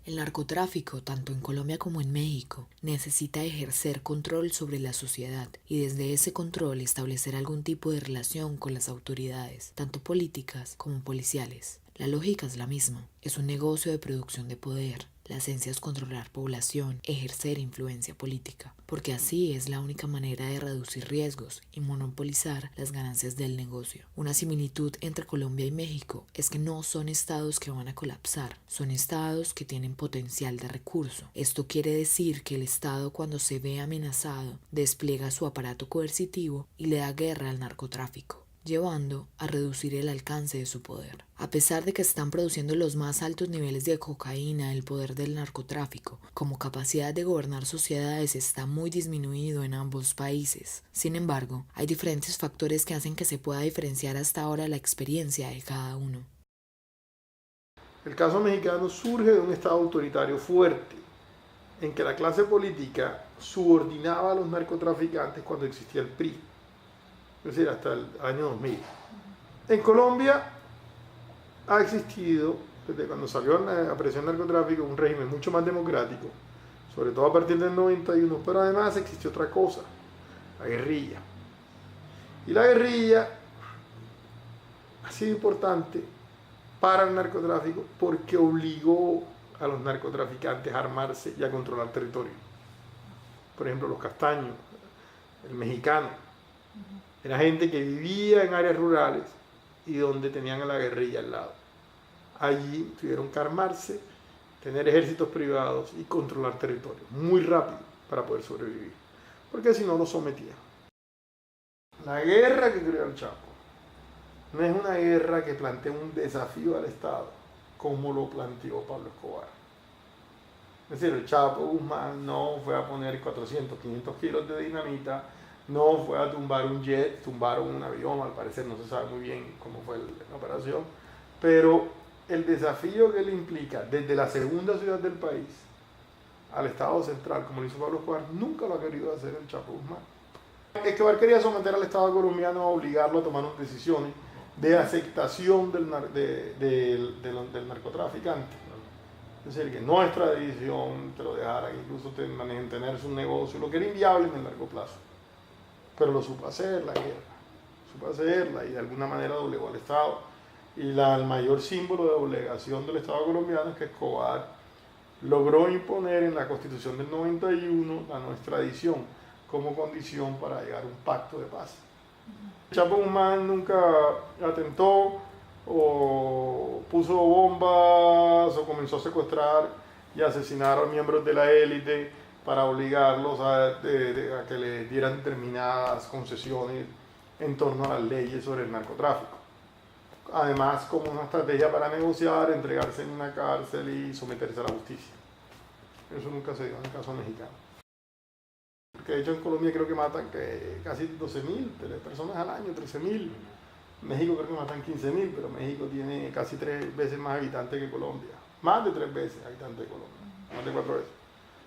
El narcotráfico, tanto en Colombia como en México, necesita ejercer control sobre la sociedad y desde ese control establecer algún tipo de relación con las autoridades, tanto políticas como policiales. La lógica es la misma, es un negocio de producción de poder. La esencia es controlar población, ejercer influencia política, porque así es la única manera de reducir riesgos y monopolizar las ganancias del negocio. Una similitud entre Colombia y México es que no son estados que van a colapsar, son estados que tienen potencial de recurso. Esto quiere decir que el estado, cuando se ve amenazado, despliega su aparato coercitivo y le da guerra al narcotráfico, llevando a reducir el alcance de su poder. A pesar de que están produciendo los más altos niveles de cocaína, el poder del narcotráfico, como capacidad de gobernar sociedades, está muy disminuido en ambos países. Sin embargo, hay diferentes factores que hacen que se pueda diferenciar hasta ahora la experiencia de cada uno. El caso mexicano surge de un estado autoritario fuerte, en que la clase política subordinaba a los narcotraficantes cuando existía el PRI, es decir, hasta el año 2000. En Colombia ha existido, desde cuando salió la presión del narcotráfico, un régimen mucho más democrático, sobre todo a partir del 91, pero además existió otra cosa, la guerrilla. Y la guerrilla ha sido importante para el narcotráfico porque obligó a los narcotraficantes a armarse y a controlar territorio. Por ejemplo, los castaños, el mexicano, era gente que vivía en áreas rurales y donde tenían a la guerrilla al lado. Allí tuvieron que armarse, tener ejércitos privados y controlar territorio muy rápido para poder sobrevivir, porque si no los sometían. La guerra que creó el Chapo no es una guerra que plantea un desafío al Estado, como lo planteó Pablo Escobar. Es decir, el Chapo Guzmán no fue a poner 400, 500 kilos de dinamita, no fue a tumbar un jet, tumbaron un avión, al parecer no se sabe muy bien cómo fue la operación, pero el desafío que le implica desde la segunda ciudad del país al Estado central, como lo hizo Pablo Escobar, nunca lo ha querido hacer el Chapo Guzmán. Escobar quería someter al Estado colombiano a obligarlo a tomar unas decisiones de aceptación del narcotraficante. Es decir, que no es tradición, te lo dejara, que incluso tener su negocio, lo que era inviable en el largo plazo. Pero lo supo hacer la guerra, supo hacerla y de alguna manera doblegó al Estado. Y el mayor símbolo de doblegación del Estado colombiano es que Escobar logró imponer en la Constitución del 91 la no extradición como condición para llegar a un pacto de paz. Chapo Guzmán nunca atentó o puso bombas o comenzó a secuestrar y asesinar a miembros de la élite para obligarlos a que le dieran determinadas concesiones en torno a las leyes sobre el narcotráfico. Además, como una estrategia para negociar, entregarse en una cárcel y someterse a la justicia. Eso nunca se dio en el caso mexicano. Que de hecho en Colombia creo que matan casi 12.000 personas al año, 13.000. México creo que matan 15.000, pero México tiene casi 3 veces más habitantes que Colombia. Más de 3 veces habitantes de Colombia, más de 4 veces.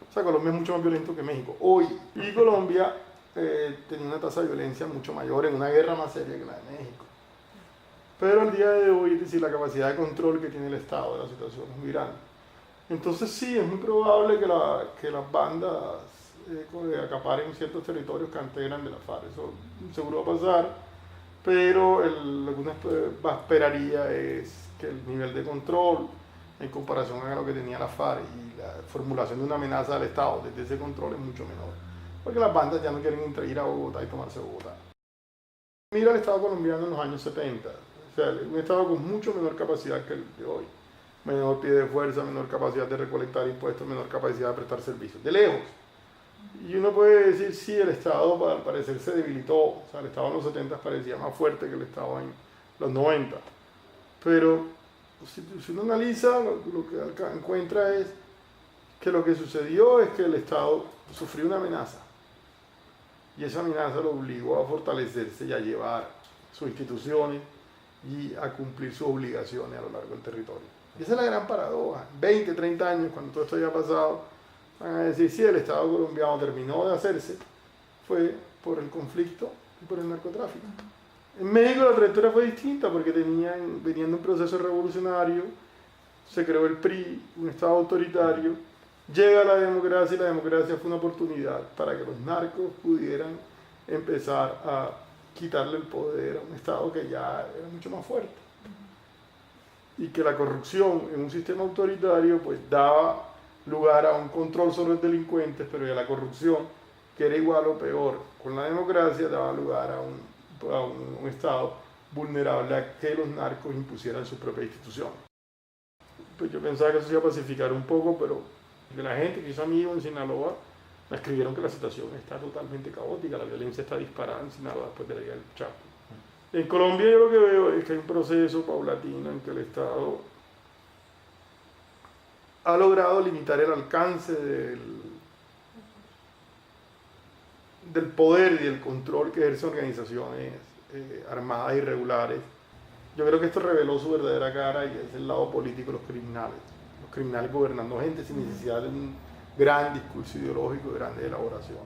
O sea, Colombia es mucho más violento que México hoy. Y Colombia tenía una tasa de violencia mucho mayor en una guerra más seria que la de México. Pero al día de hoy, es decir, la capacidad de control que tiene el Estado de la situación es muy grande. Entonces sí, es muy probable que las bandas acaparen ciertos territorios que antes eran de la FARC. Eso seguro va a pasar, pero lo que uno esperaría es que el nivel de control en comparación a lo que tenía la FARC y la formulación de una amenaza al Estado desde ese control es mucho menor. Porque las bandas ya no quieren ir a Bogotá y tomarse Bogotá. Mira el Estado colombiano en los años 70, o sea, un Estado con mucho menor capacidad que el de hoy. Menor pie de fuerza, menor capacidad de recolectar impuestos, menor capacidad de prestar servicios, de lejos. Y uno puede decir, sí, el Estado al parecer se debilitó, o sea, el Estado en los 70 parecía más fuerte que el Estado en los 90. Pero si uno analiza, lo que encuentra es que lo que sucedió es que el Estado sufrió una amenaza. Y esa amenaza lo obligó a fortalecerse y a llevar sus instituciones y a cumplir sus obligaciones a lo largo del territorio. Y esa es la gran paradoja. 20, 30 años, cuando todo esto haya pasado, van a decir, sí, el Estado colombiano terminó de hacerse, fue por el conflicto y por el narcotráfico. En México la trayectoria fue distinta porque venían de un proceso revolucionario se creó el PRI, un Estado autoritario, llega la democracia y la democracia fue una oportunidad para que los narcos pudieran empezar a quitarle el poder a un Estado que ya era mucho más fuerte. Y que la corrupción en un sistema autoritario pues daba lugar a un control sobre los delincuentes, pero ya la corrupción, que era igual o peor con la democracia, daba lugar a un Estado vulnerable a que los narcos impusieran sus propias instituciones. Pues yo pensaba que eso se iba a pacificar un poco, pero de la gente que hizo amigo en Sinaloa me escribieron que la situación está totalmente caótica, la violencia está disparada en Sinaloa después de la guerra del Chaco. En Colombia yo lo que veo es que hay un proceso paulatino en que el Estado ha logrado limitar el alcance del poder y del control que ejercen organizaciones armadas irregulares. Yo creo que esto reveló su verdadera cara y es el lado político de los criminales gobernando gente sin necesidad de un gran discurso ideológico, de grandes elaboraciones.